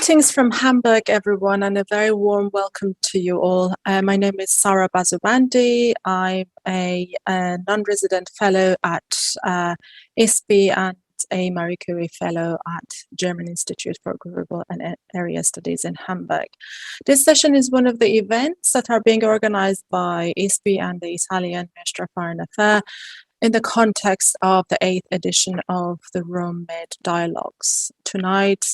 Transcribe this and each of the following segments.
Greetings from Hamburg, everyone, and a very warm welcome to you all. My name is Sarah Bazubandi. I'm a non-resident fellow at ISPI and a Marie Curie fellow at German Institute for Global and Area Studies in Hamburg. This session is one of the events that are being organized by ISPI and the Italian Ministry of Foreign Affairs in the context of the 8th edition of the Rome-Med Dialogues. Tonight,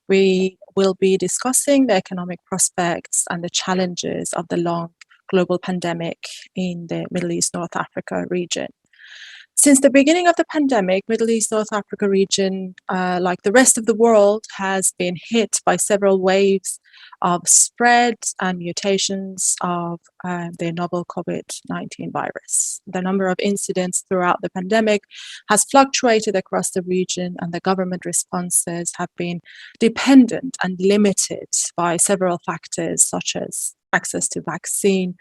we will be discussing the economic prospects and the challenges of the long global pandemic in the Middle East North Africa region. Since the beginning of the pandemic, Middle East North Africa region, like the rest of the world, has been hit by several waves of spread and mutations of the novel COVID-19 virus. The number of incidents throughout the pandemic has fluctuated across the region, and the government responses have been dependent and limited by several factors such as access to vaccine,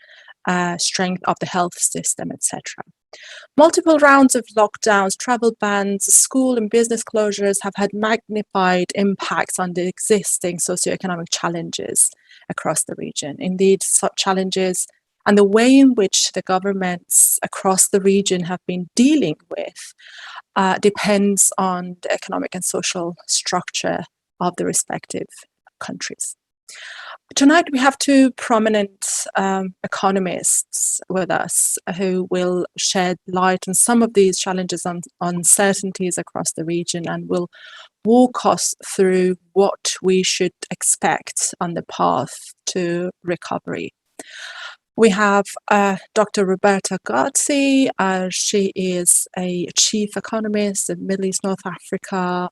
strength of the health system, etc. Multiple rounds of lockdowns, travel bans, school and business closures have had magnified impacts on the existing socioeconomic challenges across the region. Indeed, such challenges and the way in which the governments across the region have been dealing with depends on the economic and social structure of the respective countries. Tonight, we have two prominent economists with us who will shed light on some of these challenges and uncertainties across the region and will walk us through what we should expect on the path to recovery. We have Dr. Roberta Gozzi. She is a chief economist in Middle East North Africa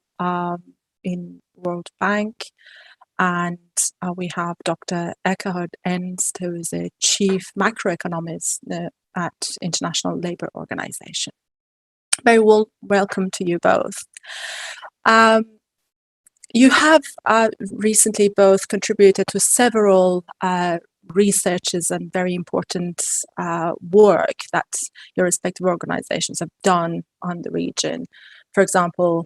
in World Bank. And we have Dr. Eckhard Ernst, who is a chief macroeconomist at International Labour Organization. Very welcome to you both. You have recently both contributed to several researches and very important work that your respective organizations have done on the region. For example,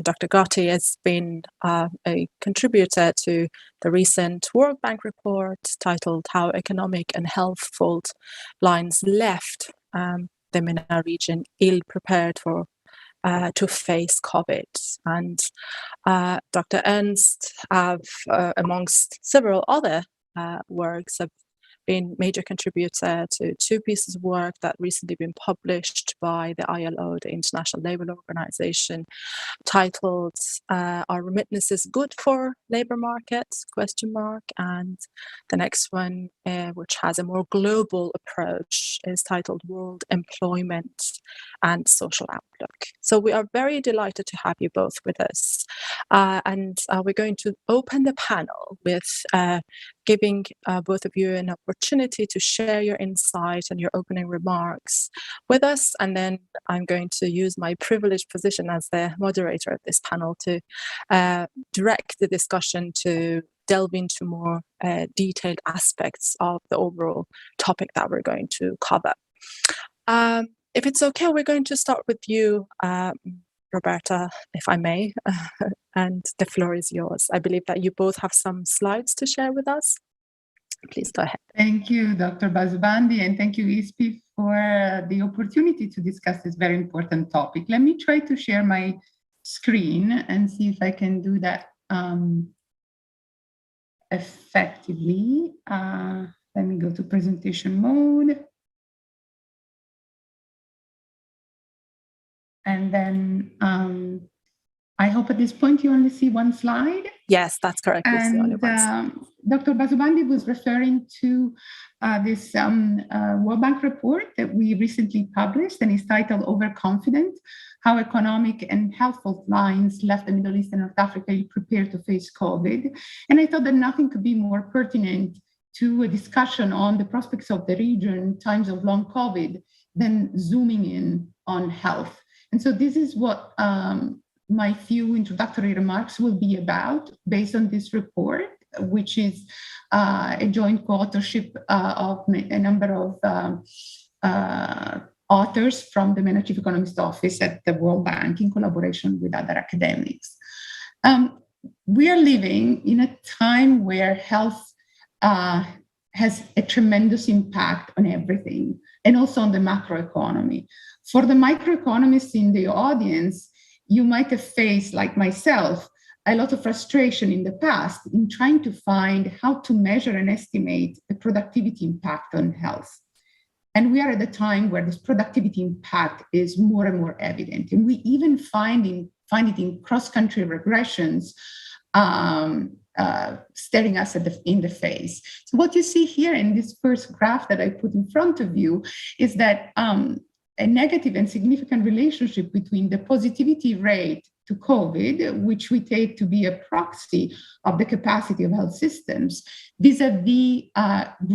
Dr. Gotti has been a contributor to the recent World Bank report titled How Economic and Health Fault Lines Left the MENA region ill-prepared for to face COVID. And Dr. Ernst have, amongst several other works, have been major contributor to two pieces of work that recently been published by the ILO, the International Labour Organization, titled Are Remittances Good for Labour Markets? And the next one, which has a more global approach, is titled World Employment and Social Outlook. So we are very delighted to have you both with us. And we're going to open the panel with giving both of you an opportunity to share your insight and your opening remarks with us. And then I'm going to use my privileged position as the moderator of this panel to direct the discussion to delve into more detailed aspects of the overall topic that we're going to cover. If it's okay, we're going to start with you, Roberta, if I may, and the floor is yours. I believe that you both have some slides to share with us. Please go ahead. Thank you, Dr. Bazubandi, and thank you, ISPI, for the opportunity to discuss this very important topic. Let me try to share my screen and see if I can do that effectively. Let me go to presentation mode. And then I hope at this point you only see one slide. Yes, that's correct. And Dr. Bazubandi was referring to this World Bank report that we recently published, and is titled Overconfident, How Economic and Health Fault Lines Left the Middle East and North Africa Prepared to Face COVID. And I thought that nothing could be more pertinent to a discussion on the prospects of the region in times of long COVID than zooming in on health. And so this is what my few introductory remarks will be about based on this report, which is a joint co-authorship of a number of authors from the MENA Chief Economist Office at the World Bank in collaboration with other academics. we are living in a time where health has a tremendous impact on everything and also on the macroeconomy. For the microeconomists in the audience, you might have faced, like myself, a lot of frustration in the past in trying to find how to measure and estimate the productivity impact on health. And we are at a time where this productivity impact is more and more evident. And we even find it in cross-country regressions staring us in the face. So what you see here in this first graph that I put in front of you is that a negative and significant relationship between the positivity rate to COVID, which we take to be a proxy of the capacity of health systems, vis-a-vis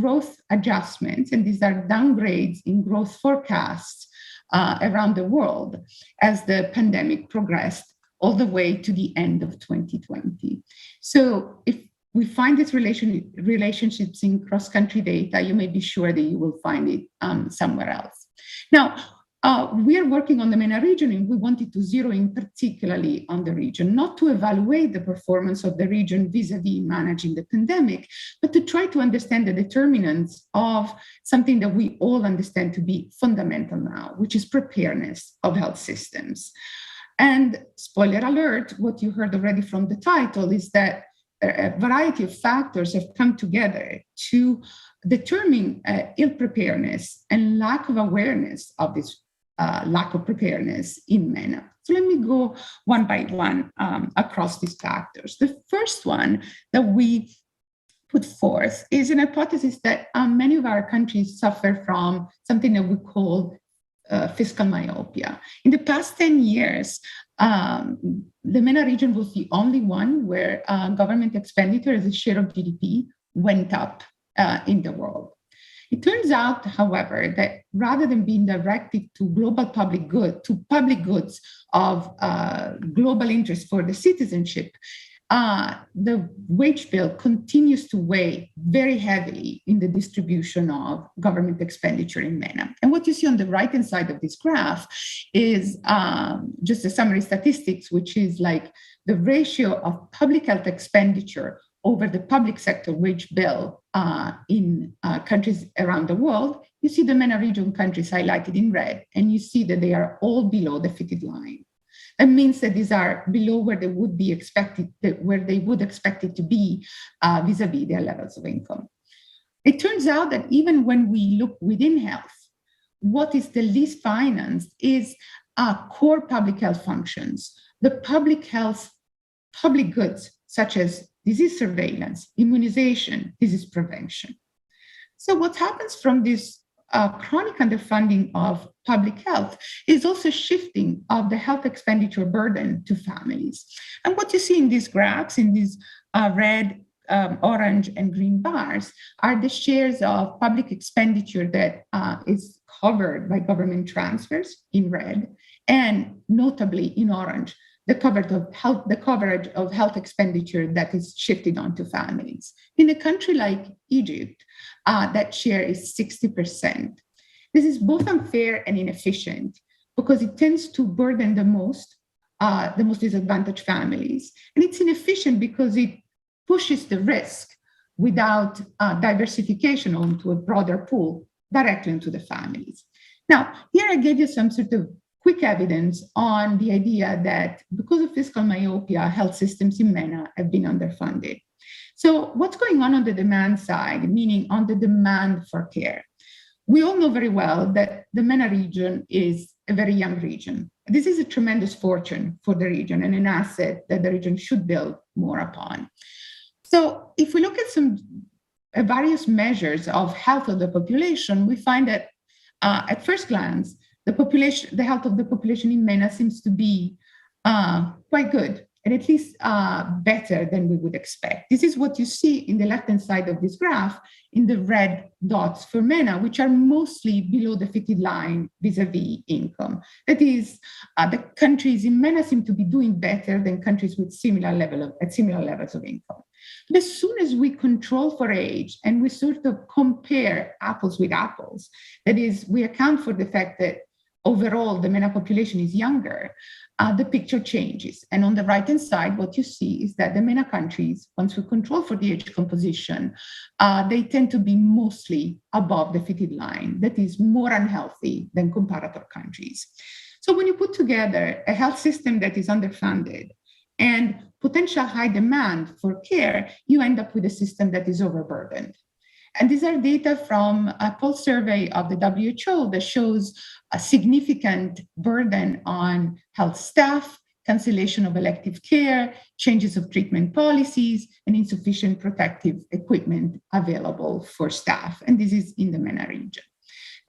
growth adjustments, and these are downgrades in growth forecasts around the world as the pandemic progressed all the way to the end of 2020. So if we find these relationships in cross-country data, you may be sure that you will find it somewhere else. Now, we are working on the MENA region, and we wanted to zero in particularly on the region, not to evaluate the performance of the region vis-a-vis managing the pandemic, but to try to understand the determinants of something that we all understand to be fundamental now, which is preparedness of health systems. And spoiler alert, what you heard already from the title is that a variety of factors have come together to determine ill preparedness and lack of awareness of this lack of preparedness in MENA. So let me go one by one across these factors. The first one that we put forth is an hypothesis that many of our countries suffer from something that we call fiscal myopia. In the past 10 years, the MENA region was the only one where government expenditure as a share of GDP went up in the world. It turns out, however, that rather than being directed to global public goods of global interest for the citizenship, the wage bill continues to weigh very heavily in the distribution of government expenditure in MENA. And what you see on the right-hand side of this graph is just a summary statistics, which is like the ratio of public health expenditure over the public sector wage bill in countries around the world. You see the MENA region countries highlighted in red, and you see that they are all below the fitted line. That means that these are below where they would be expected, where they would expect it to be vis-a-vis their levels of income. It turns out that even when we look within health, what is the least financed is core public health functions, the public goods, such as disease surveillance, immunization, disease prevention. So what happens from this chronic underfunding of public health is also shifting of the health expenditure burden to families. And what you see in these graphs, in these red, orange, and green bars, are the shares of public expenditure that is covered by government transfers in red, and notably in orange, the coverage of health expenditure that is shifted onto families. In a country like Egypt, that share is 60%. This is both unfair and inefficient because it tends to burden the most disadvantaged families. And it's inefficient because it pushes the risk without diversification onto a broader pool directly into the families. Now, here I gave you some sort of quick evidence on the idea that because of fiscal myopia, health systems in MENA have been underfunded. So what's going on the demand side, meaning on the demand for care? We all know very well that the MENA region is a very young region. This is a tremendous fortune for the region and an asset that the region should build more upon. So if we look at some various measures of health of the population, we find that at first glance, the health of the population in MENA seems to be quite good, and at least better than we would expect. This is what you see in the left-hand side of this graph in the red dots for MENA, which are mostly below the fitted line vis-a-vis income. That is, the countries in MENA seem to be doing better than countries with similar levels of income. But as soon as we control for age and we sort of compare apples with apples, that is, we account for the fact that overall the MENA population is younger, the picture changes. And on the right-hand side, what you see is that the MENA countries, once we control for the age composition, they tend to be mostly above the fitted line, that is more unhealthy than comparator countries. So when you put together a health system that is underfunded and potential high demand for care, you end up with a system that is overburdened. And these are data from a pulse survey of the WHO that shows a significant burden on health staff, cancellation of elective care, changes of treatment policies, and insufficient protective equipment available for staff. And this is in the MENA region.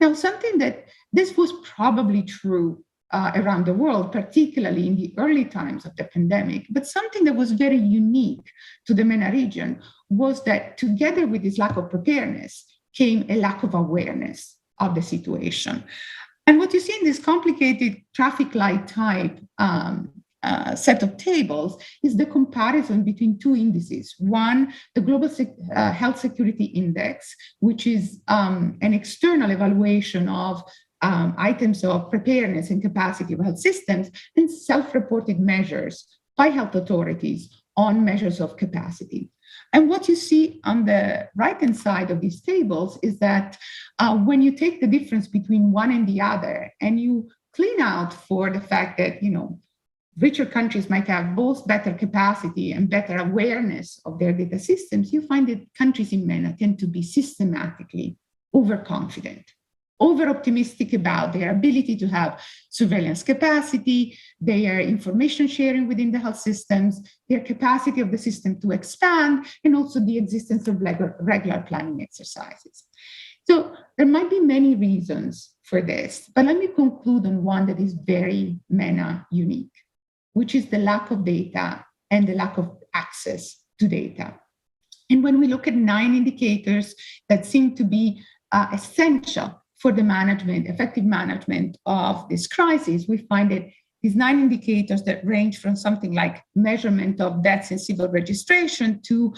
Now, something that this was probably true around the world, particularly in the early times of the pandemic. But something that was very unique to the MENA region was that together with this lack of preparedness came a lack of awareness of the situation. And what you see in this complicated traffic light type set of tables is the comparison between two indices. One, the Global Health Security Index, which is an external evaluation of items of preparedness and capacity of health systems, and self-reported measures by health authorities on measures of capacity. And what you see on the right-hand side of these tables is that when you take the difference between one and the other, and you clean out for the fact that, richer countries might have both better capacity and better awareness of their data systems, you find that countries in MENA tend to be systematically overconfident, over-optimistic about their ability to have surveillance capacity, their information sharing within the health systems, their capacity of the system to expand, and also the existence of regular planning exercises. So there might be many reasons for this, but let me conclude on one that is very MENA unique, which is the lack of data and the lack of access to data. And when we look at 9 indicators that seem to be essential for the effective management of this crisis, we find that these 9 indicators that range from something like measurement of deaths in civil registration to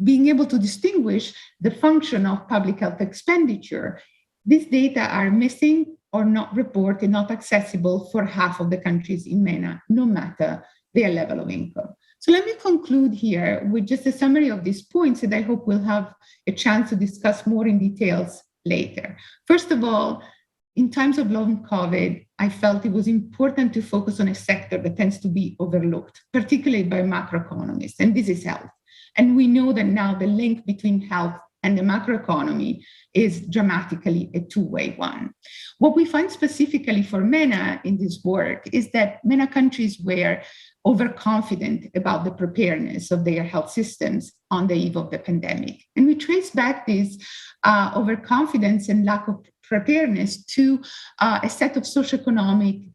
being able to distinguish the function of public health expenditure. These data are missing or not reported, not accessible for half of the countries in MENA, no matter their level of income. So let me conclude here with just a summary of these points that I hope we'll have a chance to discuss more in details later. First of all, in times of long COVID, I felt it was important to focus on a sector that tends to be overlooked, particularly by macroeconomists, and this is health. And we know that now the link between health and the macroeconomy is dramatically a two-way one. What we find specifically for MENA in this work is that MENA countries were overconfident about the preparedness of their health systems on the eve of the pandemic. And we trace back this overconfidence and lack of preparedness to a set of socioeconomic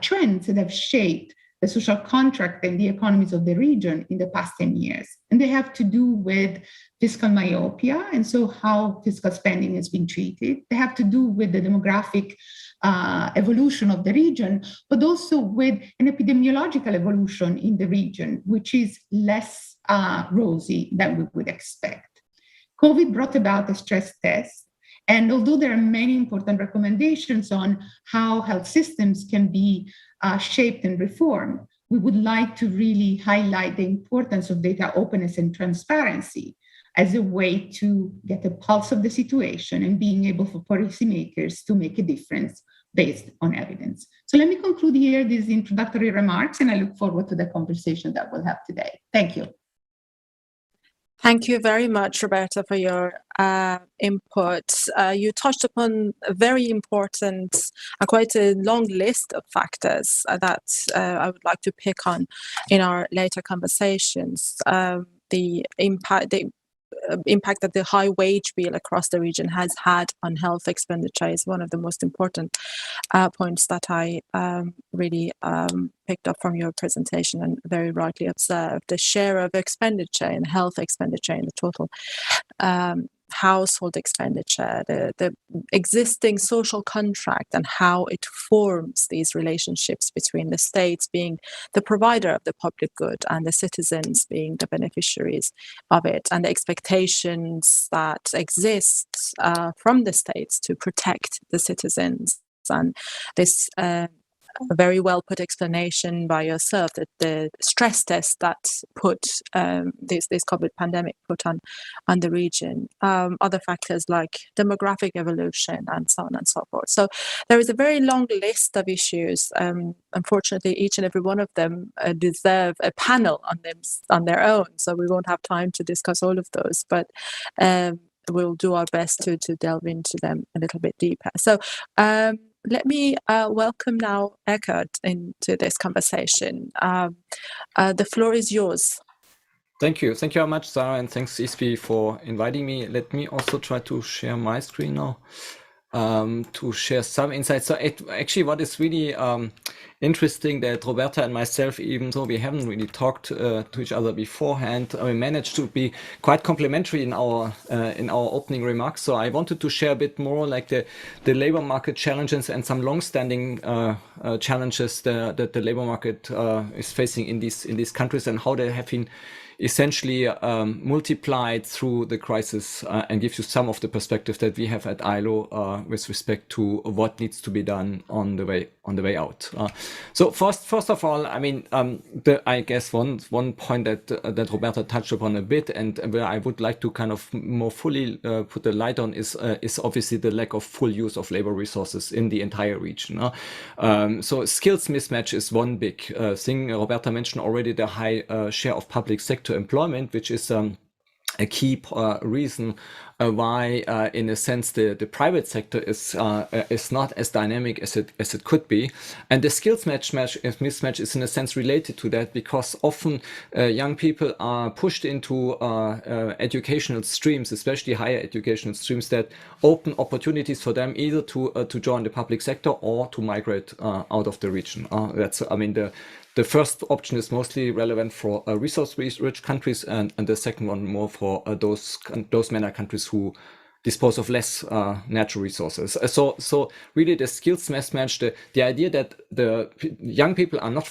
trends that have shaped the social contract and the economies of the region in the past 10 years. And they have to do with fiscal myopia, and so how fiscal spending has been treated. They have to do with the demographic evolution of the region, but also with an epidemiological evolution in the region, which is less rosy than we would expect. COVID brought about a stress test. And although there are many important recommendations on how health systems can be shaped and reformed, we would like to really highlight the importance of data openness and transparency as a way to get a pulse of the situation and being able for policymakers to make a difference based on evidence. So let me conclude here these introductory remarks, and I look forward to the conversation that we'll have today. Thank you. Thank you very much, Roberta, for your input. You touched upon a very important and quite a long list of factors that I would like to pick on in our later conversations. The impact that the high wage bill across the region has had on health expenditure is one of the most important points that I really picked up from your presentation and very rightly observed. The share of expenditure in health expenditure in the total household expenditure, the existing social contract, and how it forms these relationships between the states being the provider of the public good and the citizens being the beneficiaries of it, and the expectations that exist from the states to protect the citizens. And this a very well put explanation by yourself that the stress test that put this COVID pandemic put on the region, other factors like demographic evolution and so on and so forth. So there is a very long list of issues. Unfortunately, each and every one of them deserve a panel on their own. So we won't have time to discuss all of those, but we'll do our best to delve into them a little bit deeper. So let me welcome now Eckhard into this conversation. The floor is yours. Thank you. Thank you very much, Sarah, and thanks, ISPI, for inviting me. Let me also try to share my screen now to share some insights. So actually what is really interesting that Roberta and myself, even though we haven't really talked to each other beforehand, we managed to be quite complementary in our opening remarks. So I wanted to share a bit more like the labor market challenges and some long-standing challenges that the labor market is facing in these countries, and how they have been essentially multiplied through the crisis, and give you some of the perspective that we have at ILO with respect to what needs to be done on the way out. So first of all, I mean, I guess one point that Roberta touched upon a bit, and where I would like to kind of more fully put the light on is obviously the lack of full use of labor resources in the entire region. So skills mismatch is one big thing. Roberta mentioned already the high share of public sector employment, which is a key reason why, in a sense, the private sector is not as dynamic as it could be, and the skills mismatch is in a sense related to that, because often young people are pushed into educational streams, especially higher educational streams, that open opportunities for them either to join the public sector or to migrate out of the region. The first option is mostly relevant for resource-rich countries, and the second one more for those MENA countries who dispose of less natural resources. So really the skills mismatch, the idea that the young people are not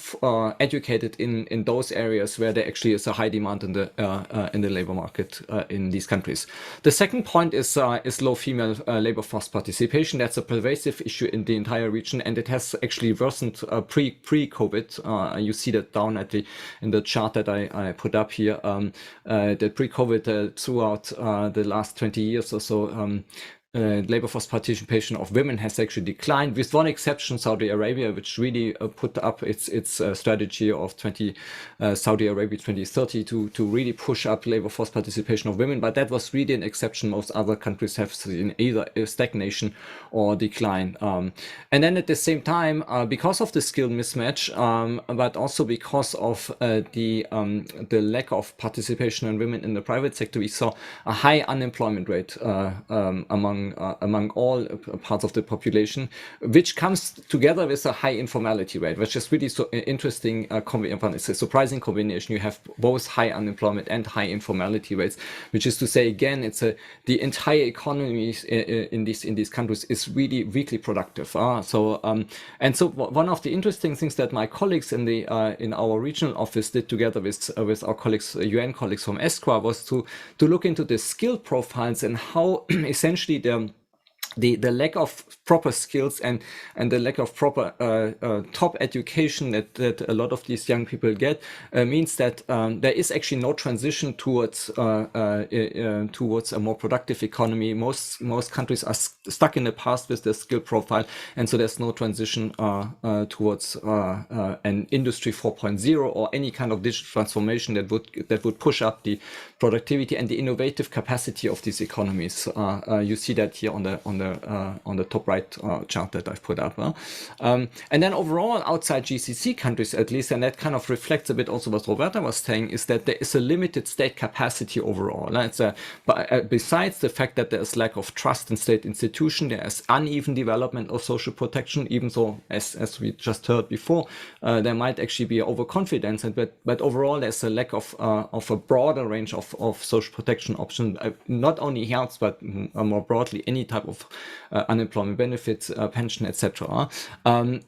educated in those areas where there actually is a high demand in the labor market in these countries. The second point is low female labor force participation. That's a pervasive issue in the entire region, and it has actually worsened pre-COVID. You see that down in the chart that I put up here. That pre-COVID throughout the last 20 years or so, labor force participation of women has actually declined, with one exception, Saudi Arabia, which really put up its strategy of Saudi Arabia 2030 to really push up labor force participation of women. But that was really an exception. Most other countries have seen either a stagnation or decline. And then at the same time, because of the skill mismatch, but also because of the lack of participation in women in the private sector, we saw a high unemployment rate among all parts of the population, which comes together with a high informality rate, which is really so interesting. It's a surprising combination. You have both high unemployment and high informality rates, which is to say, again, the entire economy in these countries is really weakly productive. So one of the interesting things that my colleagues in our regional office did together with our colleagues, UN colleagues from ESCRA, was to look into the skill profiles and how essentially the lack of proper skills and the lack of proper top education that a lot of these young people get means that there is actually no transition towards a more productive economy. Most countries are stuck in the past with their skill profile, and so there's no transition towards an industry 4.0 or any kind of digital transformation that would push up the productivity and the innovative capacity of these economies. You see that here on the the top right chart that I've put up. And then overall, outside GCC countries at least, and that kind of reflects a bit also what Roberta was saying, is that there is a limited state capacity overall. Besides the fact that there is lack of trust in state institutions, there is uneven development of social protection, even though, as we just heard before, there might actually be overconfidence, but overall there's a lack of a broader range of social protection options, not only health, but more broadly any type of unemployment benefits, pension, etc. And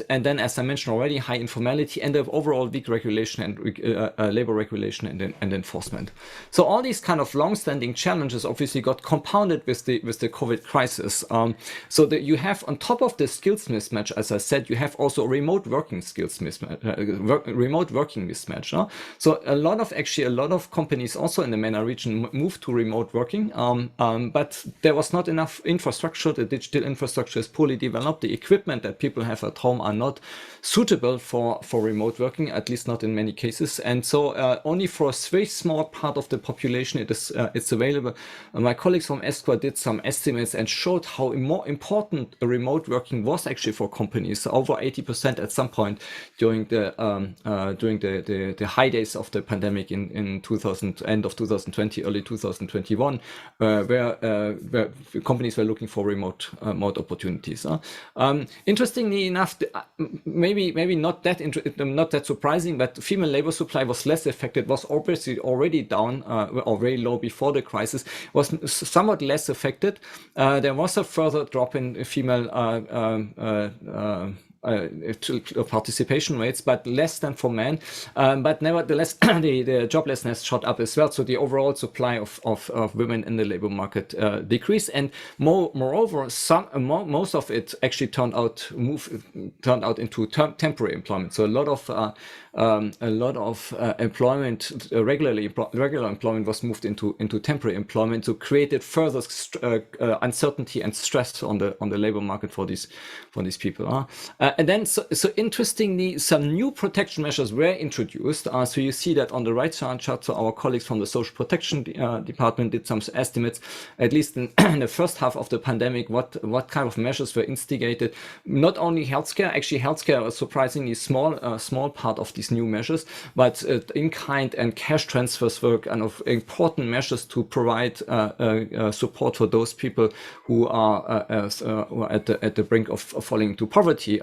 then, as I mentioned already, high informality and the overall weak regulation and labor regulation and enforcement. So all these kind of long-standing challenges obviously got compounded with the COVID crisis. So that you have, on top of the skills mismatch, as I said, you have also remote working skills mismatch, remote working mismatch. So a lot of companies also in the MENA region moved to remote working, but there was not enough infrastructure. The digital infrastructure is poorly developed. The equipment that people have at home are not suitable for remote working, at least not in many cases. And so only for a very small part of the population it's available. My colleagues from ESCWA did some estimates and showed how more important remote working was actually for companies. Over 80% at some point during the high days of the pandemic in end of 2020, early 2021, where companies were looking for remote opportunities. Interestingly enough, maybe not that surprising, but female labor supply was less affected. Was obviously already down or very low before the crisis. Was somewhat less affected. There was a further drop in female participation rates, but less than for men. But nevertheless, the joblessness shot up as well. So the overall supply of women in the labor market decreased, and moreover, most of it actually turned out into temporary employment. So a lot of employment, regular employment, was moved into temporary employment, so created further uncertainty and stress on the labor market for these people. And then, so interestingly, some new protection measures were introduced. So you see that on the right chart. So our colleagues from the Social Protection Department did some estimates, at least in the first half of the pandemic, what kind of measures were instigated. Not only healthcare, actually healthcare was surprisingly small part of these new measures, but in-kind and cash transfers were kind of important measures to provide support for those people who are at the brink of falling into poverty.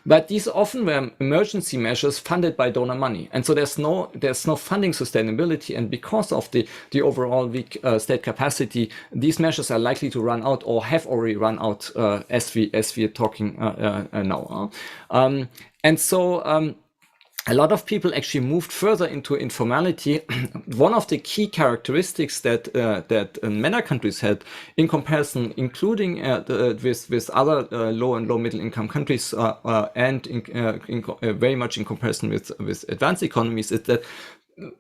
But these often were emergency measures funded by donor money, and so there's no funding sustainability. And because of the overall weak state capacity, these measures are likely to run out or have already run out as we are talking now. And so. A lot of people actually moved further into informality. One of the key characteristics that MENA countries had, in comparison, including with other low and low middle income countries, and very much in comparison with advanced economies, is that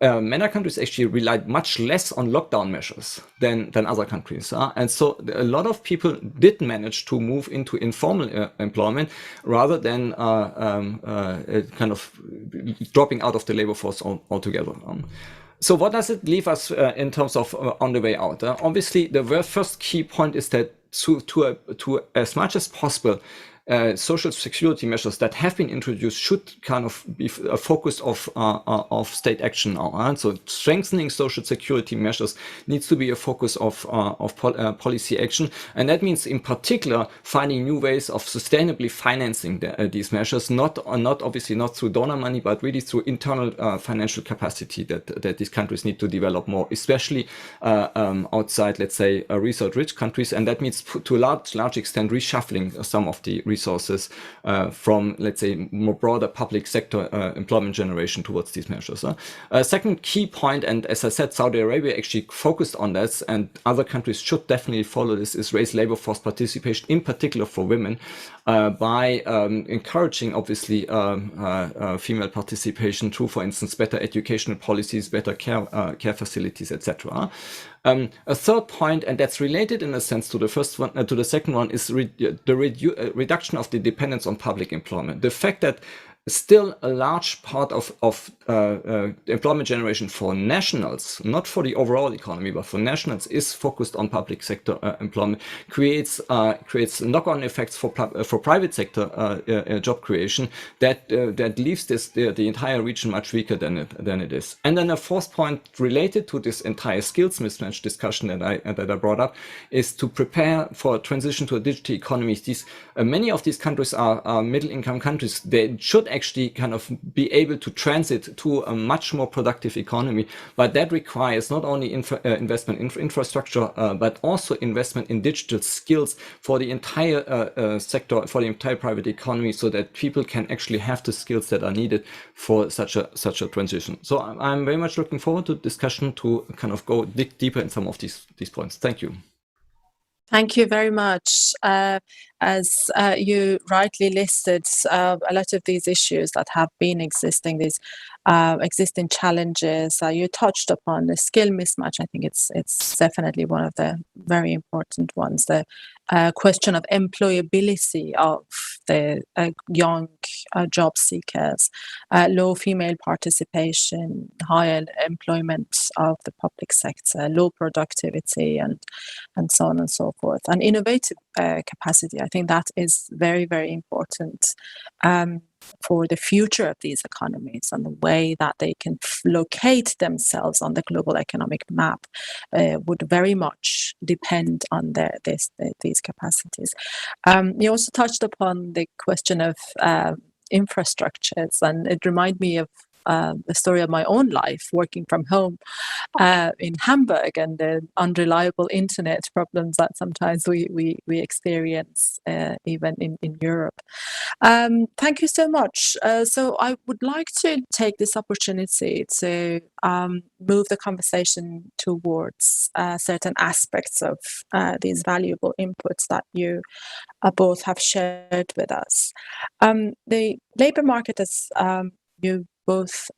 MENA countries actually relied much less on lockdown measures than other countries. And so a lot of people did manage to move into informal employment rather than kind of dropping out of the labor force altogether. So what does it leave us in terms of on the way out? Obviously, the first key point is that to as much as possible, social security measures that have been introduced should kind of be a focus of state action now. And so strengthening social security measures needs to be a focus of policy action, and that means in particular finding new ways of sustainably financing these measures, not obviously not through donor money, but really through internal financial capacity that these countries need to develop more, especially outside, let's say, resource-rich countries, and that means to a large extent reshuffling some of the resources from, let's say, more broader public sector employment generation towards these measures. Second key point, and as I said, Saudi Arabia actually focused on this, and other countries should definitely follow this, is raise labor force participation, in particular for women, by encouraging, obviously, female participation through, for instance, better educational policies, better care facilities, etc. A third point, and that's related in a sense to the first one, to the second one, is the reduction of the dependence on public employment. The fact that still a large part of employment generation for nationals, not for the overall economy, but for nationals, is focused on public sector employment, creates knock-on effects for private sector job creation that leaves the entire region much weaker than it is. And then a fourth point related to this entire skills mismatch discussion that I brought up is to prepare for a transition to a digital economy. Many of these countries are middle-income countries. They should actually kind of be able to transit to a much more productive economy, but that requires not only investment in infrastructure, but also investment in digital skills for the entire sector, for the entire private economy, so that people can actually have the skills that are needed for such a transition. So I'm very much looking forward to discussion to kind of dig deeper in some of these points. Thank you. Thank you very much. As you rightly listed, a lot of these issues that have been existing, these existing challenges, you touched upon the skill mismatch. I think it's definitely one of the very important ones. The question of employability of the young job seekers, low female participation, high employment of the public sector, low productivity, and so on and so forth. And innovative capacity, I think that is very, very important for the future of these economies, and the way that they can locate themselves on the global economic map would very much depend on these capacities. You also touched upon the question of infrastructures, and it reminded me of the story of my own life working from home in Hamburg, and the unreliable internet problems that sometimes we experience even in Europe. Thank you so much. So I would like to take this opportunity to move the conversation towards certain aspects of these valuable inputs that you both have shared with us. The labour market, as you both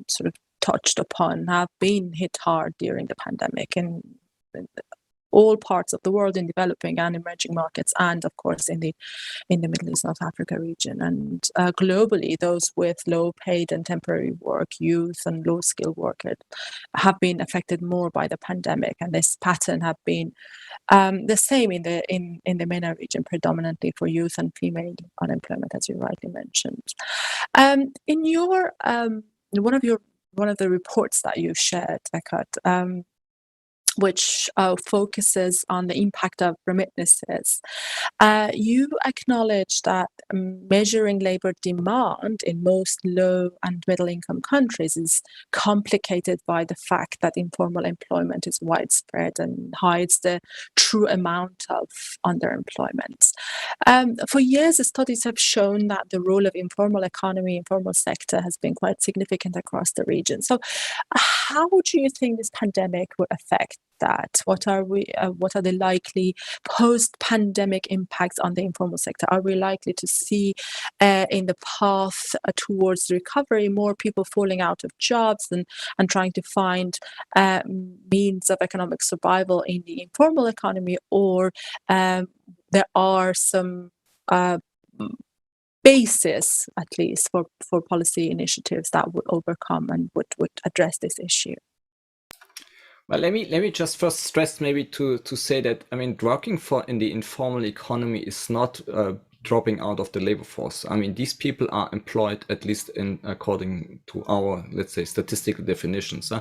sort of touched upon, have been hit hard during the pandemic in all parts of the world, in developing and emerging markets, and of course in the Middle East, North Africa region. And globally, those with low paid and temporary work, youth and low skilled workers, have been affected more by the pandemic. And this pattern have been the same in the MENA region, predominantly for youth and female unemployment, as you rightly mentioned. In your one of the reports that you shared, Eckhart, which focuses on the impact of remittances, you acknowledge that measuring labor demand in most low and middle income countries is complicated by the fact that informal employment is widespread and hides the true amount of underemployment. For years, the studies have shown that the role of informal economy, informal sector, has been quite significant across the region. So how do you think this pandemic will affect that? What are the likely post-pandemic impacts on the informal sector? Are we likely to see in the path towards recovery more people falling out of jobs and trying to find means of economic survival in the informal economy, or there are some basis, at least, for policy initiatives that would overcome and would address this issue? Well, let me just first stress maybe to say that, I mean, working in the informal economy is not dropping out of the labor force. I mean, these people are employed, at least according to our, let's say, statistical definitions.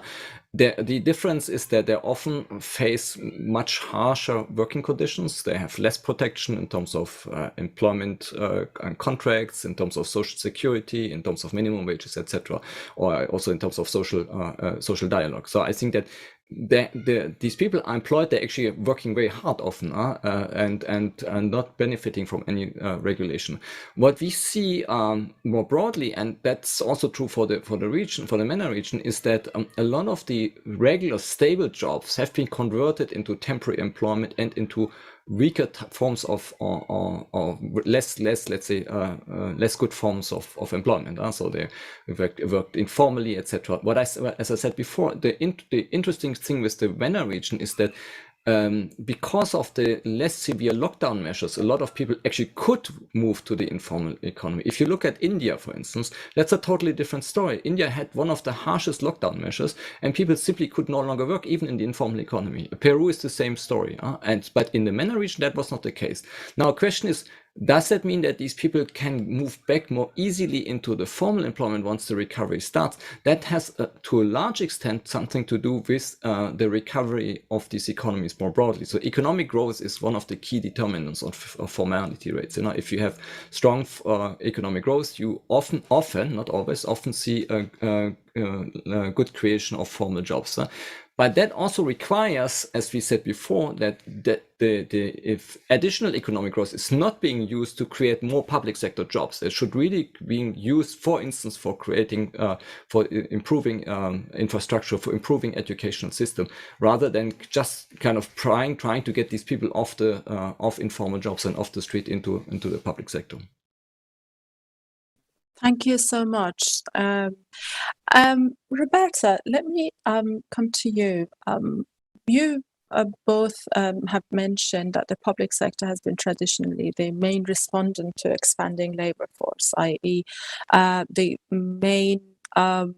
The difference is that they often face much harsher working conditions. They have less protection in terms of employment contracts, in terms of social security, in terms of minimum wages, etc., or also in terms of social dialogue. So I think that these people are employed, they're actually working very hard often, and not benefiting from any regulation. What we see more broadly, and that's also true for the region, for the MENA region, is that a lot of the regular stable jobs have been converted into temporary employment and into weaker forms of or less let's say less good forms of employment. So they worked informally, etc. As I said before, the interesting thing with the MENA region is that because of the less severe lockdown measures, a lot of people actually could move to the informal economy. If you look at India, for instance, that's a totally different story. India had one of the harshest lockdown measures, and people simply could no longer work, even in the informal economy. Peru is the same story, but in the MENA region, that was not the case. Now, the question is, does that mean that these people can move back more easily into the formal employment once the recovery starts? That has, to a large extent, something to do with the recovery of these economies more broadly. So economic growth is one of the key determinants of formality rates. You know, if you have strong economic growth, you often, not always, often see a good creation of formal jobs. But that also requires, as we said before, that if additional economic growth is not being used to create more public sector jobs, it should really be used, for instance, for creating, for improving infrastructure, for improving educational system, rather than just kind of trying to get these people off informal jobs and off the street into the public sector. Thank you so much. Roberta, let me come to you. You both have mentioned that the public sector has been traditionally the main respondent to expanding labor force, i.e. The main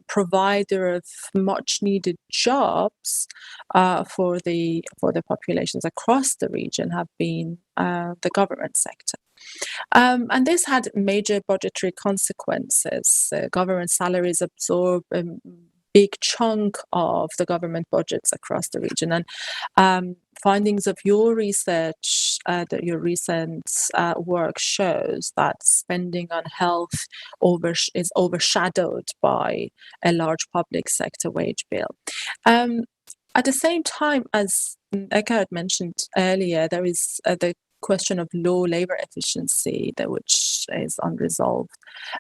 provider of much needed jobs for the populations across the region have been the government sector. And this had major budgetary consequences. Government salaries absorb a big chunk of the government budgets across the region. And findings of your research, that your recent work shows that spending on health is overshadowed by a large public sector wage bill. At the same time, as Eckhart mentioned earlier, there is the question of low labor efficiency, which is unresolved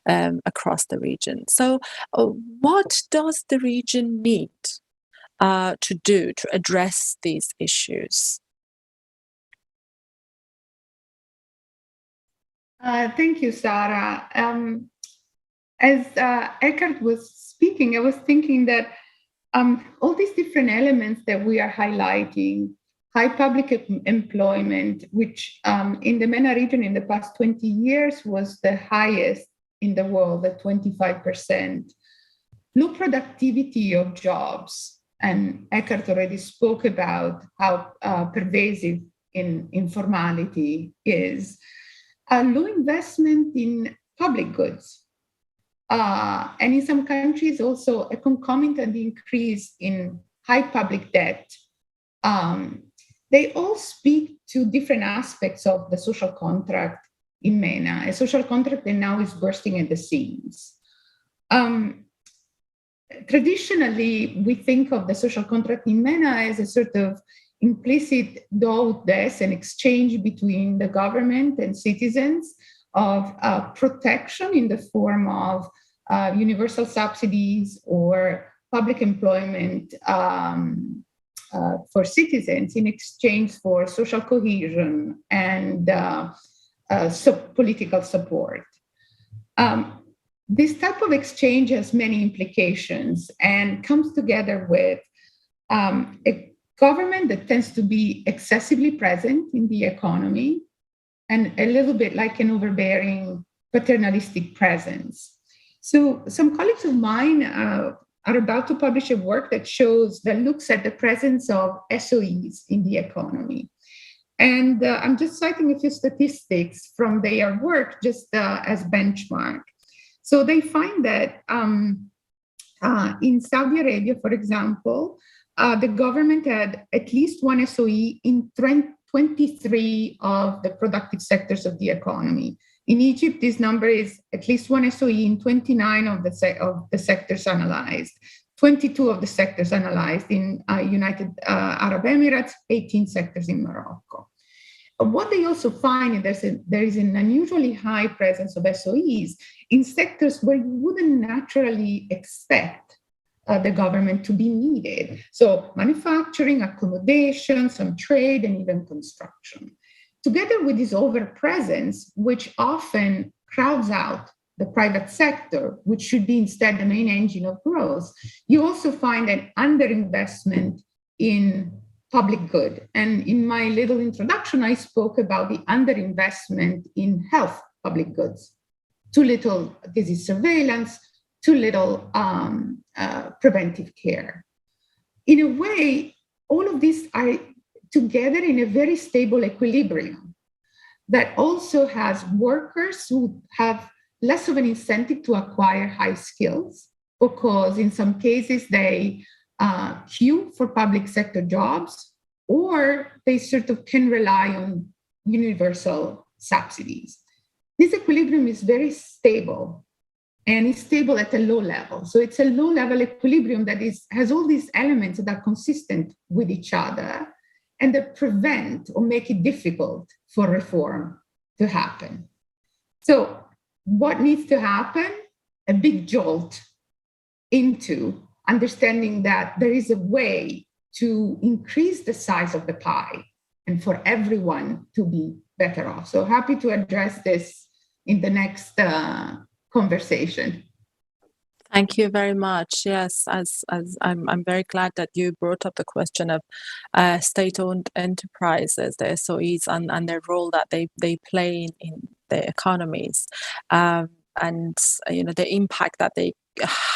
across the region. So what does the region need to do to address these issues? Thank you, Sarah. As Eckhart was speaking, I was thinking that all these different elements that we are highlighting, high public employment, which in the MENA region in the past 20 years was the highest in the world at 25%. Low productivity of jobs, and Eckhart already spoke about how pervasive informality is. Low investment in public goods. And in some countries also a concomitant increase in high public debt. They all speak to different aspects of the social contract in MENA, a social contract that now is bursting at the seams. Traditionally, we think of the social contract in MENA as a sort of implicit do-des, an exchange between the government and citizens of protection in the form of universal subsidies or public employment for citizens in exchange for social cohesion and political support. This type of exchange has many implications and comes together with a government that tends to be excessively present in the economy and a little bit like an overbearing paternalistic presence. So some colleagues of mine are about to publish a work that looks at the presence of SOEs in the economy. And I'm just citing a few statistics from their work just as benchmark. So they find that in Saudi Arabia, for example, the government had at least one SOE in 23 of the productive sectors of the economy. In Egypt, this number is at least one SOE in 29 of the sectors analyzed, 22 of the sectors analyzed in United Arab Emirates, 18 sectors in Morocco. What they also find is there is an unusually high presence of SOEs in sectors where you wouldn't naturally expect the government to be needed. So manufacturing, accommodation, some trade, and even construction. Together with this overpresence, which often crowds out the private sector, which should be instead the main engine of growth, you also find an underinvestment in public good. And in my little introduction, I spoke about the underinvestment in health public goods. Too little disease surveillance, too little preventive care. In a way, all of these are together in a very stable equilibrium that also has workers who have less of an incentive to acquire high skills, because in some cases they queue for public sector jobs, or they sort of can rely on universal subsidies. This equilibrium is very stable, and it's stable at a low level. So it's a low level equilibrium that has all these elements that are consistent with each other and that prevent or make it difficult for reform to happen. So what needs to happen? A big jolt into understanding that there is a way to increase the size of the pie and for everyone to be better off. So happy to address this in the next conversation. Thank you very much. Yes, as I'm very glad that you brought up the question of state-owned enterprises, the SOEs, and their role that they play in the economies, and the impact that they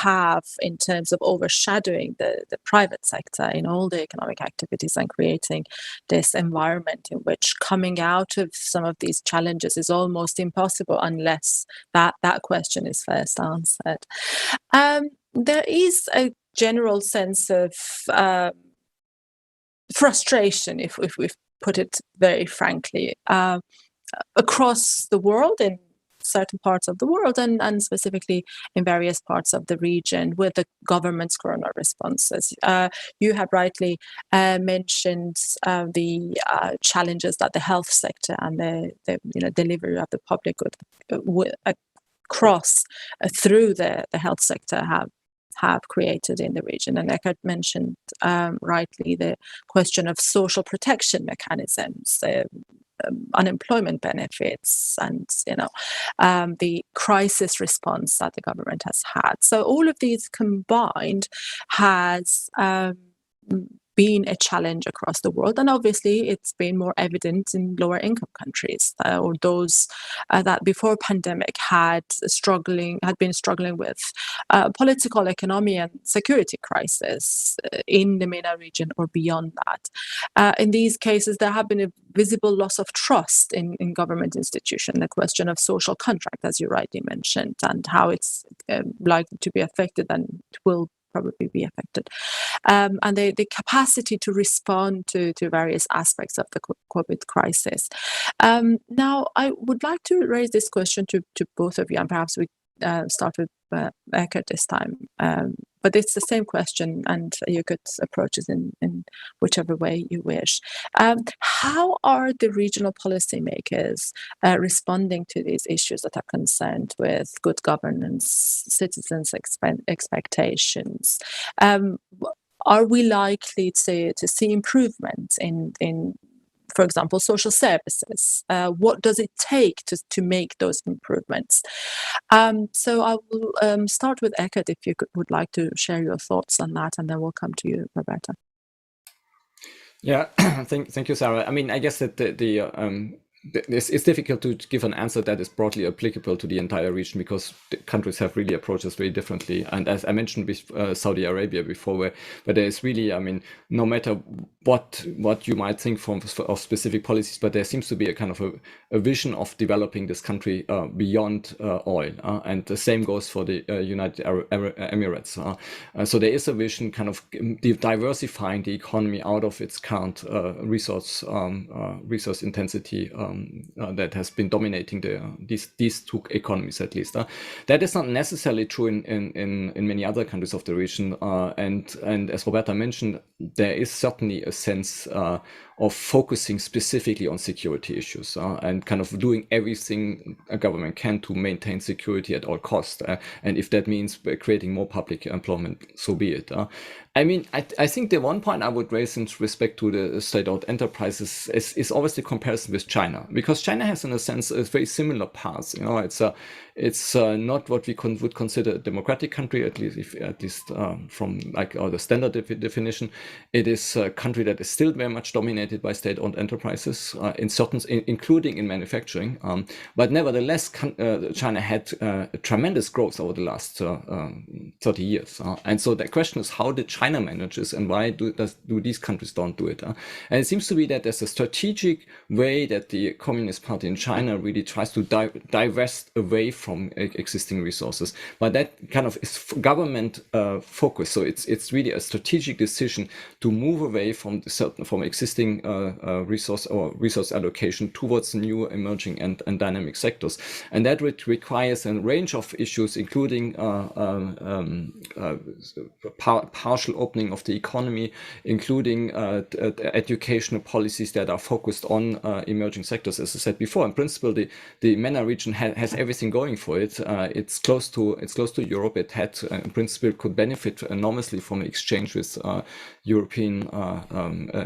have in terms of overshadowing the private sector in all the economic activities and creating this environment in which coming out of some of these challenges is almost impossible unless that question is first answered. There is a general sense of frustration, if we put it very frankly, across the world, in certain parts of the world, and specifically in various parts of the region, with the government's corona responses. You have rightly mentioned the challenges that the health sector and the delivery of the public good across through the health sector have created in the region. And Eckert mentioned rightly the question of social protection mechanisms, unemployment benefits, and the crisis response that the government has had. So all of these combined has been a challenge across the world, and obviously it's been more evident in lower income countries, or those that before pandemic had been struggling with political, economic and security crisis in the MENA region or beyond that. In these cases, there have been a visible loss of trust in government institutions, the question of social contract, as you rightly mentioned, and how it's likely to be affected, and it will probably be affected, and the capacity to respond to various aspects of the COVID crisis. Now, I would like to raise this question to both of you, and perhaps we start with Eckert this time. But it's the same question, and you could approach it in whichever way you wish. How are the regional policymakers responding to these issues that are concerned with good governance, citizens' expectations? Are we likely to see improvements in, for example, social services? What does it take to make those improvements? So I will start with Eckert, if you would like to share your thoughts on that, and then we'll come to you, Roberta. Yeah, thank you, Sarah. I mean, I guess that it's difficult to give an answer that is broadly applicable to the entire region, because the countries have really approached this very differently. And as I mentioned with Saudi Arabia before, where there is really, I mean, no matter what you might think of specific policies, but there seems to be a kind of a vision of developing this country beyond oil. And the same goes for the United Arab Emirates. So there is a vision kind of diversifying the economy out of its current resource intensity that has been dominating these two economies, at least. That is not necessarily true in many other countries of the region. And as Roberta mentioned, there is certainly a sense of focusing specifically on security issues and kind of doing everything a government can to maintain security at all costs. And if that means creating more public employment, so be it. I mean, I think the one point I would raise in respect to the state-owned enterprises is always the comparison with China, because China has, in a sense, a very similar path. It's not what we would consider a democratic country, at least from like the standard definition, it is a country that is still very much dominated by state-owned enterprises, including in manufacturing. But nevertheless, China had tremendous growth over the last 30 years. And so the question is, how did China manage this, and why do these countries don't do it? And it seems to be that there's a strategic way that the Communist Party in China really tries to divest away from existing resources, but that kind of is government focus. So it's really a strategic decision to move away from existing resource allocation towards new emerging and dynamic sectors, and that requires a range of issues, including partial opening of the economy, including educational policies that are focused on emerging sectors. As I said before, in principle, the MENA region has everything going for it. It's close to Europe. It had, in principle, could benefit enormously from exchange with European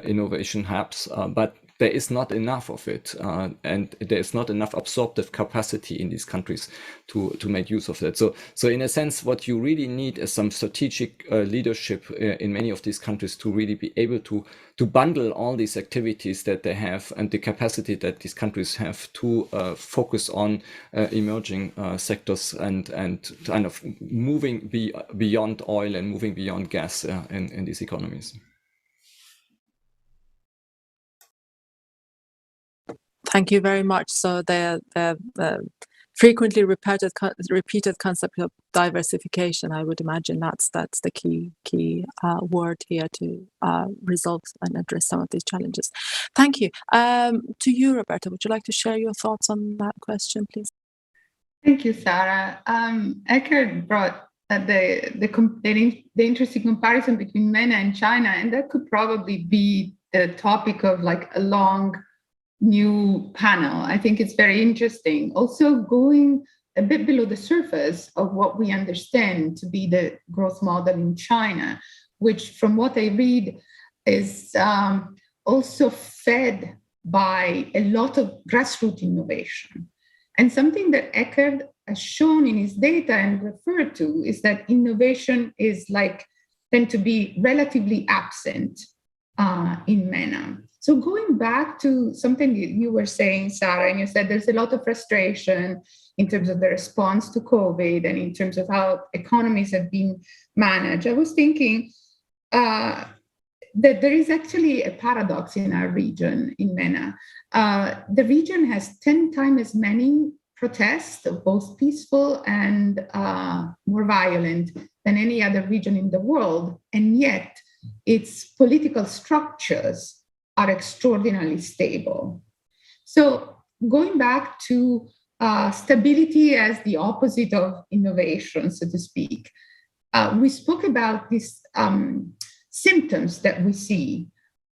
innovation hubs, but there is not enough of it, and there is not enough absorptive capacity in these countries to make use of that. So in a sense, what you really need is some strategic leadership in many of these countries to really be able to bundle all these activities that they have and the capacity that these countries have to focus on emerging sectors and kind of moving beyond oil and moving beyond gas in these economies. Thank you very much. So the frequently repeated concept of diversification, I would imagine that's the key word here to resolve and address some of these challenges. Thank you. To you, Roberta, would you like to share your thoughts on that question, please? Thank you, Sarah. Eckert brought the interesting comparison between MENA and China, and that could probably be the topic of like a long new panel. I think it's very interesting. Also going a bit below the surface of what we understand to be the growth model in China, which from what I read is also fed by a lot of grassroots innovation. And something that Eckert has shown in his data and referred to is that innovation is tend to be relatively absent in MENA. So going back to something you were saying, Sarah, and you said there's a lot of frustration in terms of the response to COVID and in terms of how economies have been managed. I was thinking that there is actually a paradox in our region, in MENA. The region has 10 times as many protests, both peaceful and more violent, than any other region in the world, and yet its political structures are extraordinarily stable. So going back to stability as the opposite of innovation, so to speak, we spoke about these symptoms that we see,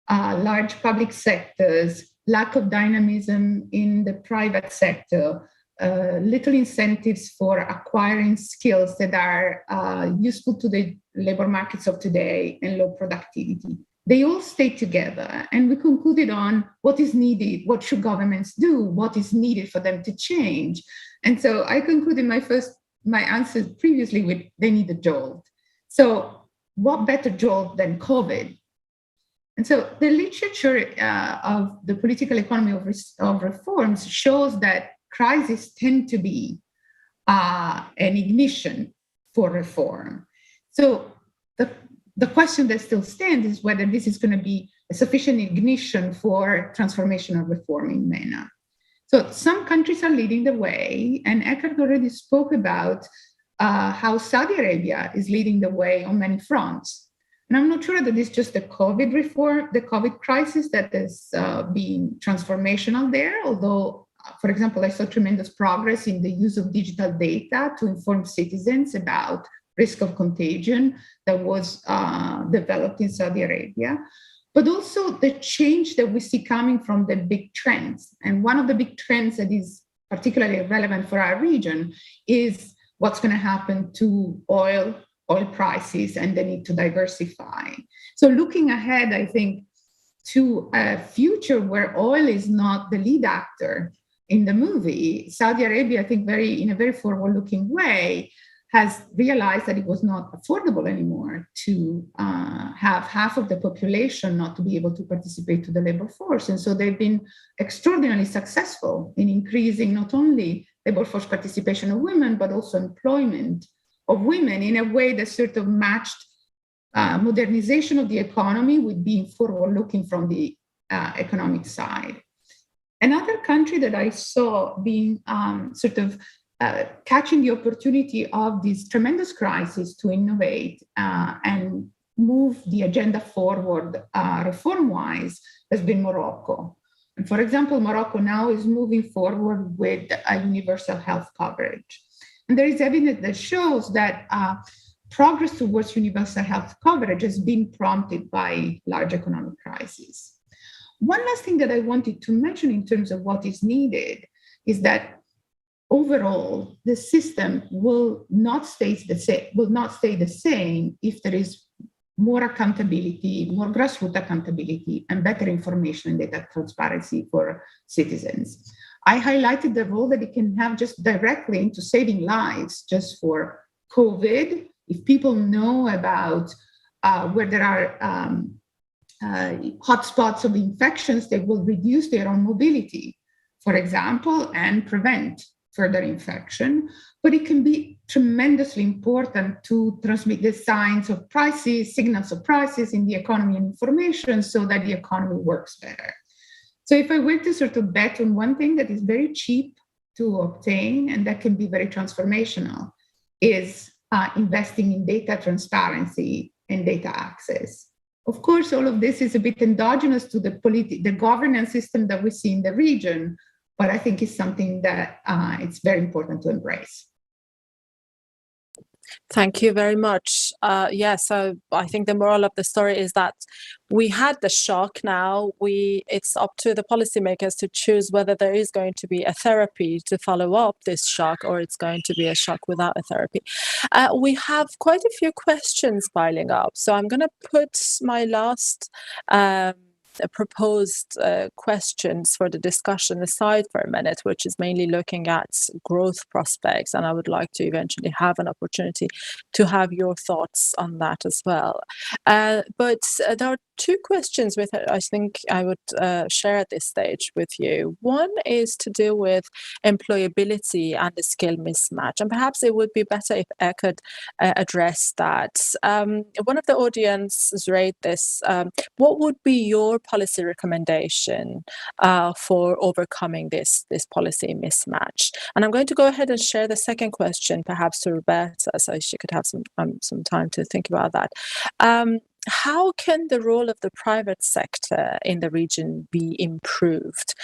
large public sectors, lack of dynamism in the private sector, little incentives for acquiring skills that are useful to the labor markets of today, and low productivity. They all stay together, and we concluded on what is needed, what should governments do, what is needed for them to change. And so I concluded my answer previously with they need a jolt. So what better jolt than COVID? And so the literature of the political economy of reforms shows that crises tend to be an ignition for reform. So the question that still stands is whether this is going to be a sufficient ignition for transformational reform in MENA. So some countries are leading the way, and Eckert already spoke about how Saudi Arabia is leading the way on many fronts. And I'm not sure that it's just the COVID reform, the COVID crisis that is being transformational there, although, for example, I saw tremendous progress in the use of digital data to inform citizens about risk of contagion that was developed in Saudi Arabia, but also the change that we see coming from the big trends. And one of the big trends that is particularly relevant for our region is what's going to happen to oil prices and the need to diversify. So looking ahead, I think, to a future where oil is not the lead actor in the movie, Saudi Arabia, I think in a very forward-looking way, has realized that it was not affordable anymore to have half of the population not to be able to participate to the labor force. And so they've been extraordinarily successful in increasing not only labor force participation of women, but also employment of women in a way that sort of matched modernization of the economy with being forward-looking from the economic side. Another country that I saw being catching the opportunity of this tremendous crisis to innovate and move the agenda forward reform-wise has been Morocco. And for example, Morocco now is moving forward with a universal health coverage. And there is evidence that shows that progress towards universal health coverage has been prompted by large economic crises. One last thing that I wanted to mention in terms of what is needed is that overall, the system will not stay the same if there is more accountability, more grassroots accountability, and better information and data transparency for citizens. I highlighted the role that it can have just directly into saving lives just for COVID. If people know about where there are hotspots of infections, they will reduce their own mobility, for example, and prevent further infection. But it can be tremendously important to transmit the signs of crisis, signals of crisis in the economy and information so that the economy works better. So if I were to sort of bet on one thing that is very cheap to obtain and that can be very transformational is investing in data transparency and data access. Of course, all of this is a bit endogenous to the governance system that we see in the region, but I think it's something that it's very important to embrace. Thank you very much. So I think the moral of the story is that we had the shock. Now it's up to the policymakers to choose whether there is going to be a therapy to follow up this shock, or it's going to be a shock without a therapy. We have quite a few questions piling up, so I'm going to put my last proposed questions for the discussion aside for a minute, which is mainly looking at growth prospects, and I would like to eventually have an opportunity to have your thoughts on that as well. But there are two questions with it I think I would share at this stage with you. One is to do with employability and the skill mismatch, and perhaps it would be better if I could address that. One of the audiences raised this. What would be your policy recommendation for overcoming this policy mismatch? And I'm going to go ahead and share the second question, perhaps to Roberta, so she could have some time to think about that. How can the role of the private sector in the region be improved?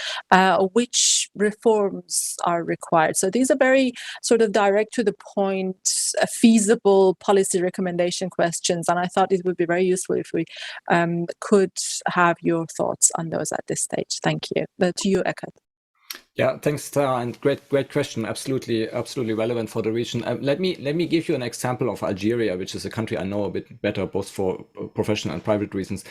Which reforms are required? So these are very sort of direct to the point, feasible policy recommendation questions, and I thought it would be very useful if we could have your thoughts on those at this stage. Thank you. To you, Eckert. Yeah, thanks, Sarah, and great question. Absolutely relevant for the region. Let me give you an example of Algeria, which is a country I know a bit better, both for professional and private reasons.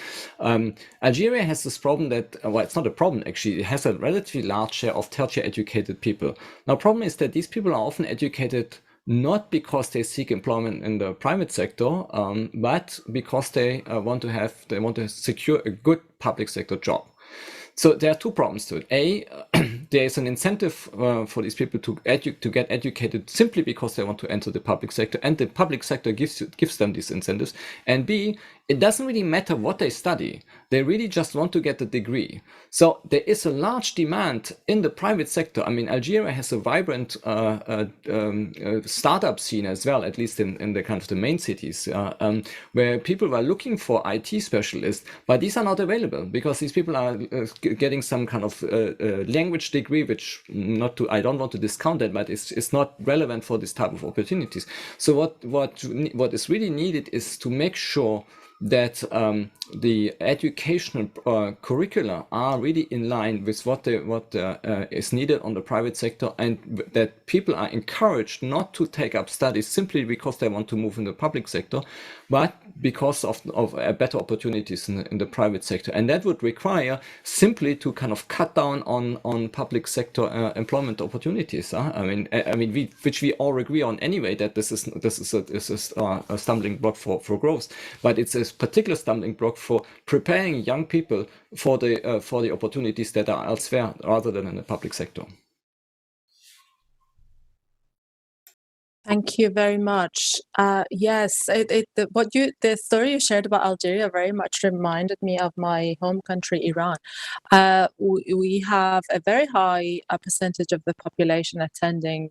Algeria has this problem that, well, it's not a problem actually. It has a relatively large share of tertiary educated people. Now, problem is that these people are often educated not because they seek employment in the private sector, but because they want to secure a good public sector job. So there are two problems to it. A, there is an incentive for these people to get educated simply because they want to enter the public sector, and the public sector gives them these incentives. And B, it doesn't really matter what they study. They really just want to get a degree. So there is a large demand in the private sector. I mean, Algeria has a vibrant startup scene as well, at least in the kind of the main cities, where people were looking for IT specialists, but these are not available because these people are getting some kind of language degree, which I don't want to discount that, but it's not relevant for this type of opportunities. So what is really needed is to make sure that the educational curricula are really in line with what is needed on the private sector, and that people are encouraged not to take up studies simply because they want to move in the public sector, but because of better opportunities in the private sector. And that would require simply to kind of cut down on public sector employment opportunities. I mean, which we all agree on anyway, that this is a stumbling block for growth, but it's a particular stumbling block for preparing young people for the opportunities that are elsewhere rather than in the public sector. Thank you very much. Yes, the story you shared about Algeria very much reminded me of my home country, Iran. We have a very high percentage of the population attending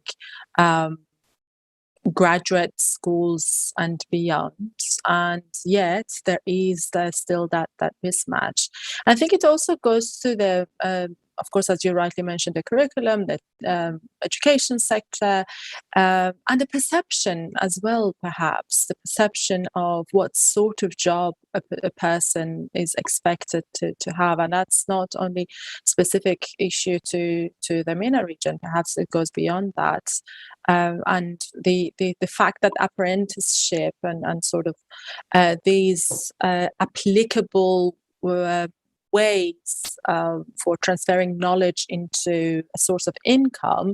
graduate schools and beyond, and yet there is still that mismatch. I think it also goes to the of course, as you rightly mentioned, the curriculum, the education sector, and the perception as well, perhaps the perception of what sort of job a person is expected to have. And that's not only specific issue to the MENA region, perhaps it goes beyond that. And the fact that apprenticeship and sort of these applicable ways for transferring knowledge into a source of income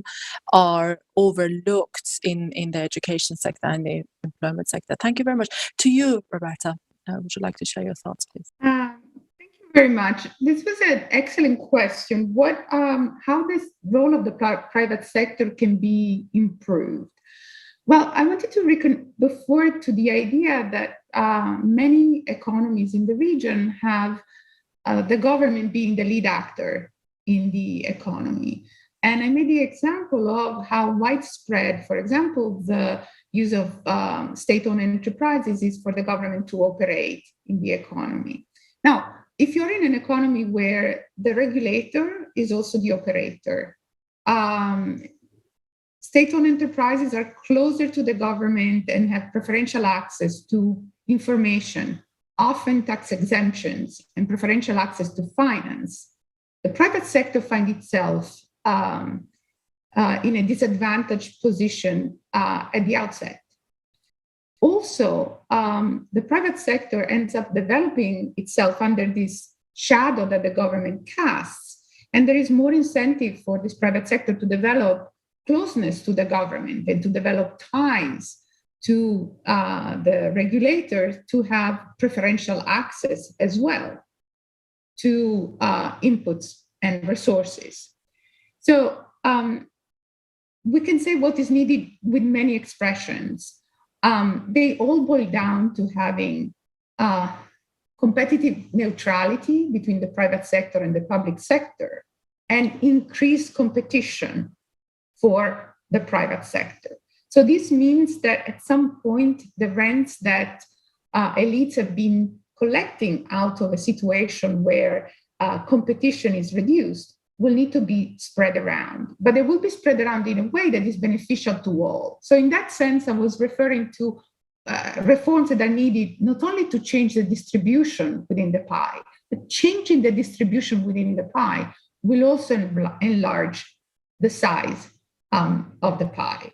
are overlooked in the education sector and the employment sector. Thank you very much. To you, Roberta, would you like to share your thoughts, please? Thank you very much. This was an excellent question. How this role of the private sector can be improved? Well, I wanted to before to the idea that many economies in the region have the government being the lead actor in the economy. And I made the example of how widespread, for example, the use of state-owned enterprises is for the government to operate in the economy. Now, if you're in an economy where the regulator is also the operator, state-owned enterprises are closer to the government and have preferential access to information, often tax exemptions and preferential access to finance, the private sector finds itself in a disadvantaged position at the outset. Also, the private sector ends up developing itself under this shadow that the government casts, and there is more incentive for this private sector to develop closeness to the government and to develop ties to the regulators to have preferential access as well to inputs and resources. So we can say what is needed with many expressions. They all boil down to having competitive neutrality between the private sector and the public sector and increased competition for the private sector. So this means that at some point, the rents that elites have been collecting out of a situation where competition is reduced will need to be spread around, but they will be spread around in a way that is beneficial to all. So in that sense, I was referring to reforms that are needed not only to change the distribution within the pie, but changing the distribution within the pie will also enlarge the size of the pie.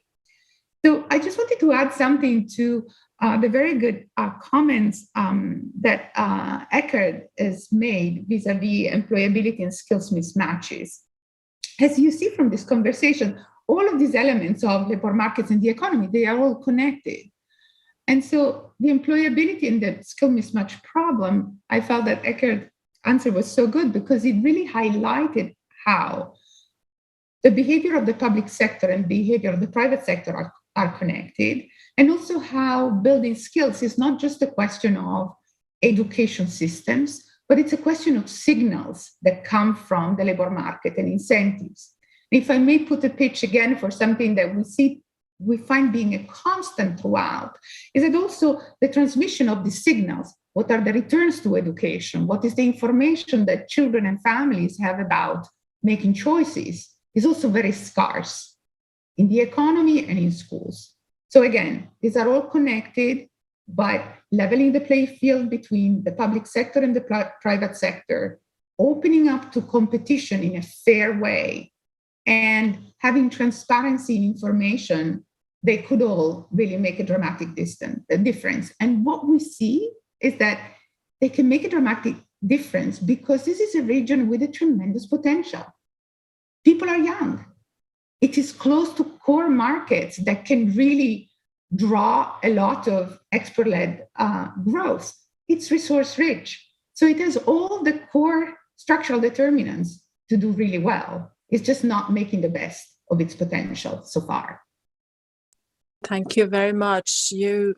So I just wanted to add something to the very good comments that Eckert has made vis-a-vis employability and skills mismatches. As you see from this conversation, all of these elements of labor markets and the economy, they are all connected. And so the employability and the skill mismatch problem, I felt that Eckert's answer was so good because it really highlighted how the behavior of the public sector and behavior of the private sector are connected, and also how building skills is not just a question of education systems, but it's a question of signals that come from the labor market and incentives. If I may put a pitch again for something that we find being a constant throughout, is that also the transmission of the signals. What are the returns to education? What is the information that children and families have about making choices is also very scarce in the economy and in schools. So again, these are all connected, but leveling the playing field between the public sector and the private sector, opening up to competition in a fair way, and having transparency in information, they could all really make a dramatic difference. And what we see is that they can make a dramatic difference because this is a region with a tremendous potential. People are young. It is close to core markets that can really draw a lot of export-led growth. It's resource rich. So it has all the core structural determinants to do really well. It's just not making the best of its potential so far. Thank you very much. You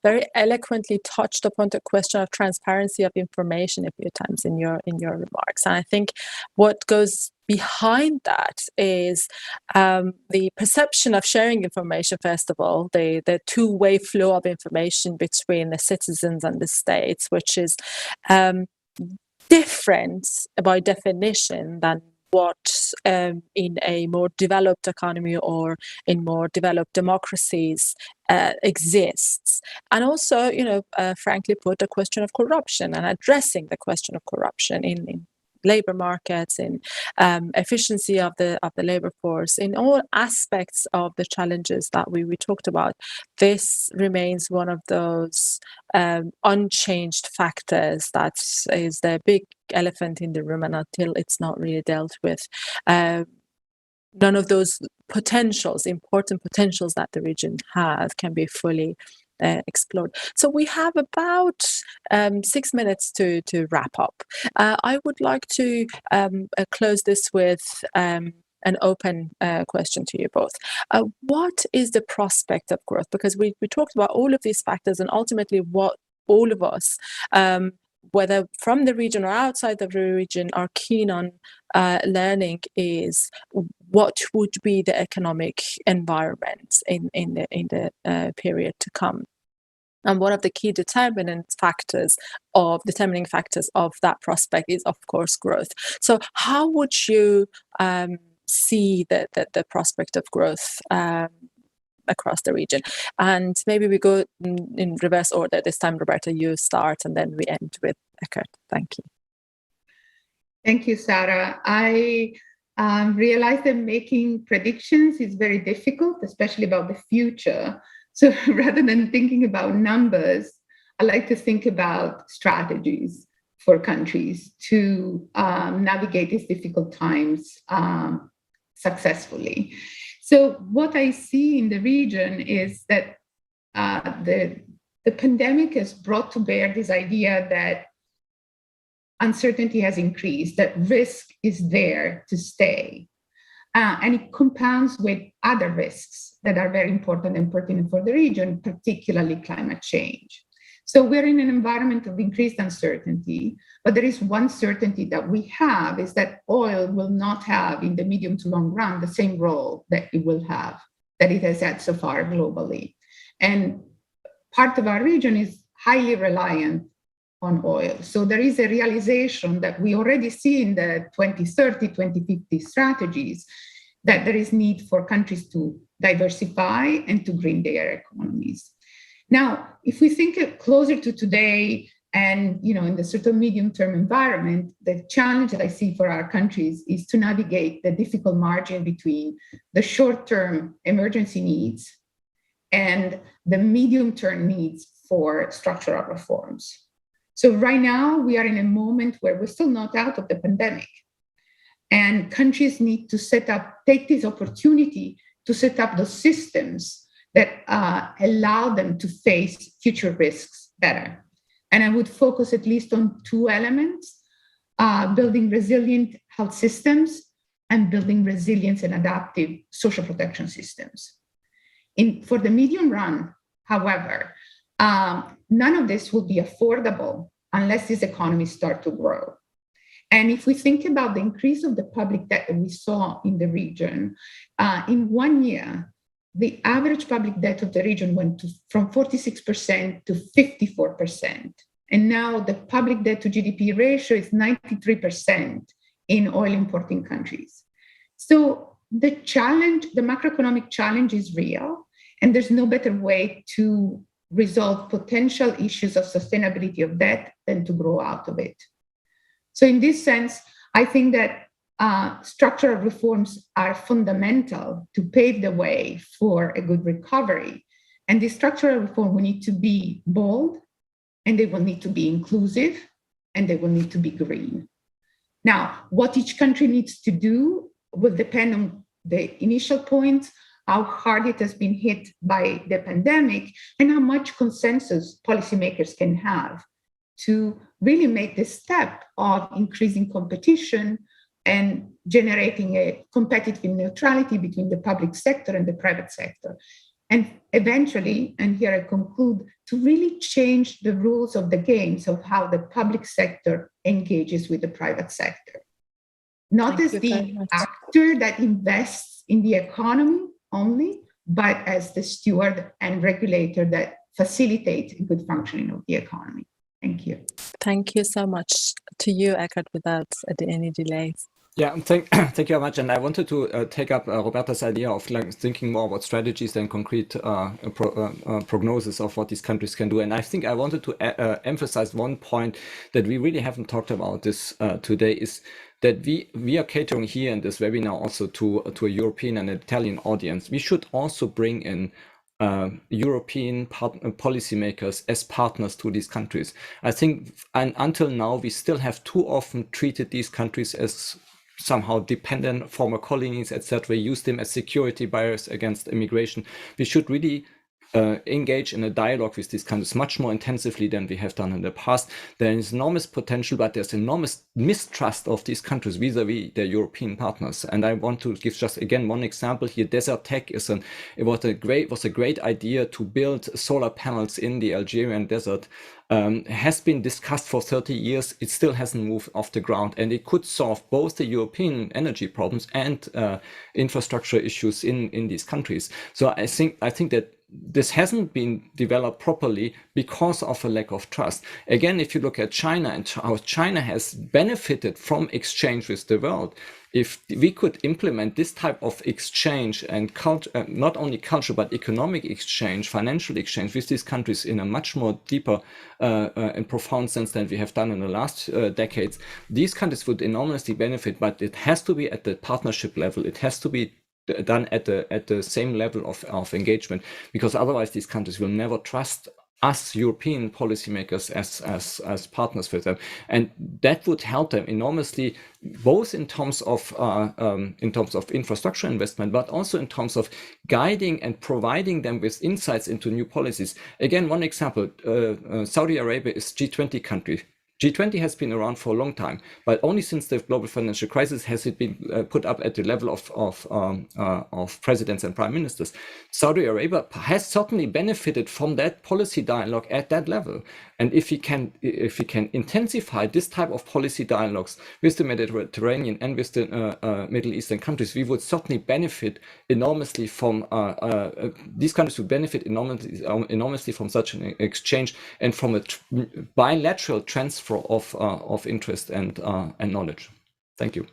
very eloquently touched upon the question of transparency of information a few times in your remarks. And I think what goes behind that is the perception of sharing information, first of all, the two-way flow of information between the citizens and the states, which is different by definition than what in a more developed economy or in more developed democracies exists. And also, frankly put, the question of corruption and addressing the question of corruption in labor markets, in efficiency of the labor force, in all aspects of the challenges that we talked about. This remains one of those unchanged factors that is the big elephant in the room, and until it's not really dealt with, none of those important potentials that the region has can be fully explored. So we have about 6 minutes to wrap up. I would like to close this with an open question to you both. What is the prospect of growth? Because we talked about all of these factors, and ultimately what all of us, whether from the region or outside of the region, are keen on learning is what would be the economic environment in the period to come. And one of the key determining factors of that prospect is, of course, growth. So how would you see the prospect of growth across the region? And maybe we go in reverse order this time. Roberta, you start, and then we end with Eckert. Thank you. Thank you, Sarah. I realize that making predictions is very difficult, especially about the future. So rather than thinking about numbers, I like to think about strategies for countries to navigate these difficult times successfully. So what I see in the region is that the pandemic has brought to bear this idea that uncertainty has increased, that risk is there to stay. And it compounds with other risks that are very important and pertinent for the region, particularly climate change. So we're in an environment of increased uncertainty, but there is one certainty that we have is that oil will not have in the medium to long run the same role that it has had so far globally. And part of our region is highly reliant on oil. So there is a realization that we already see in the 2030, 2050 strategies that there is need for countries to diversify and to green their economies. Now, if we think closer to today and in the sort of medium-term environment, the challenge that I see for our countries is to navigate the difficult margin between the short-term emergency needs and the medium-term needs for structural reforms. So right now, we are in a moment where we're still not out of the pandemic. And countries need to take this opportunity to set up those systems that allow them to face future risks better. And I would focus at least on two elements, building resilient health systems and building resilience and adaptive social protection systems. For the medium run, however, none of this will be affordable unless these economies start to grow. And if we think about the increase of the public debt that we saw in the region, in 1 year, the average public debt of the region went from 46% to 54%. And now the public debt to GDP ratio is 93% in oil importing countries. So the macroeconomic challenge is real, and there's no better way to resolve potential issues of sustainability of debt than to grow out of it. So in this sense, I think that structural reforms are fundamental to pave the way for a good recovery. And the structural reform will need to be bold, and they will need to be inclusive, and they will need to be green. Now, what each country needs to do will depend on the initial point, how hard it has been hit by the pandemic, and how much consensus policymakers can have to really make the step of increasing competition and generating a competitive neutrality between the public sector and the private sector. And eventually, and here I conclude, to really change the rules of the games of how the public sector engages with the private sector. Not as the actor that invests in the economy only, but as the steward and regulator that facilitates good functioning of the economy. Thank you. Thank you so much to you, Eckhart, without any delays. Yeah, thank you very much. And I wanted to take up Roberta's idea of like thinking more about strategies than concrete prognosis of what these countries can do. And I think I wanted to emphasize one point that we really haven't talked about this today is that we are catering here in this webinar also to a European and Italian audience. We should also bring in European policymakers as partners to these countries. I think until now, we still have too often treated these countries as somehow dependent former colonies, etc., use them as security barriers against immigration. We should really engage in a dialogue with these countries much more intensively than we have done in the past. There is enormous potential, but there's enormous mistrust of these countries vis-a-vis their European partners. And I want to give just again one example here. Desert Tech was a great idea to build solar panels in the Algerian desert. Has been discussed for 30 years. It still hasn't moved off the ground, and it could solve both the European energy problems and infrastructure issues in these countries. So I think that this hasn't been developed properly because of a lack of trust. Again, if you look at China and how China has benefited from exchange with the world, if we could implement this type of exchange and culture, not only culture, but economic exchange, financial exchange with these countries in a much more deeper and profound sense than we have done in the last decades, these countries would enormously benefit, but it has to be at the partnership level. It has to be done at the same level of engagement, because otherwise these countries will never trust us European policymakers as partners with them, and that would help them enormously, both in terms of infrastructure investment, but also in terms of guiding and providing them with insights into new policies. Again, one example: Saudi Arabia is G20 country. G20 has been around for a long time, but only since the global financial crisis has it been put up at the level of presidents and prime ministers. Saudi Arabia has certainly benefited from that policy dialogue at that level. And if we can intensify this type of policy dialogues with the Mediterranean and with the Middle Eastern countries, we would certainly benefit enormously from these countries would benefit enormously from such an exchange and from a bilateral transfer of interest and knowledge. Thank you.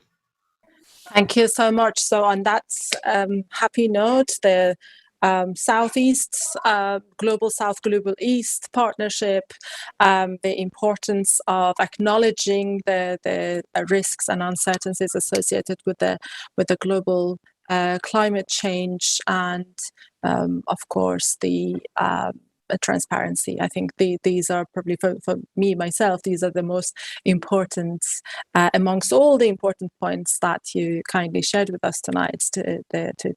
Thank you so much. So on that happy note, the Southeast, Global South, Global East partnership, the importance of acknowledging the risks and uncertainties associated with the global climate change, and of course the transparency. I think these are probably for me myself, these are the most important amongst all the important points that you kindly shared with us tonight to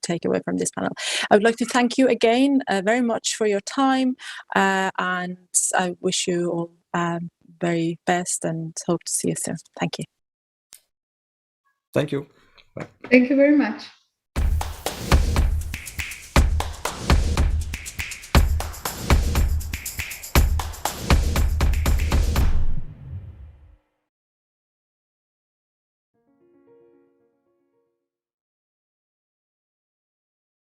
take away from this panel. I would like to thank you again very much for your time, and I wish you all very best and hope to see you soon. Thank you. Thank you. Bye. Thank you very much.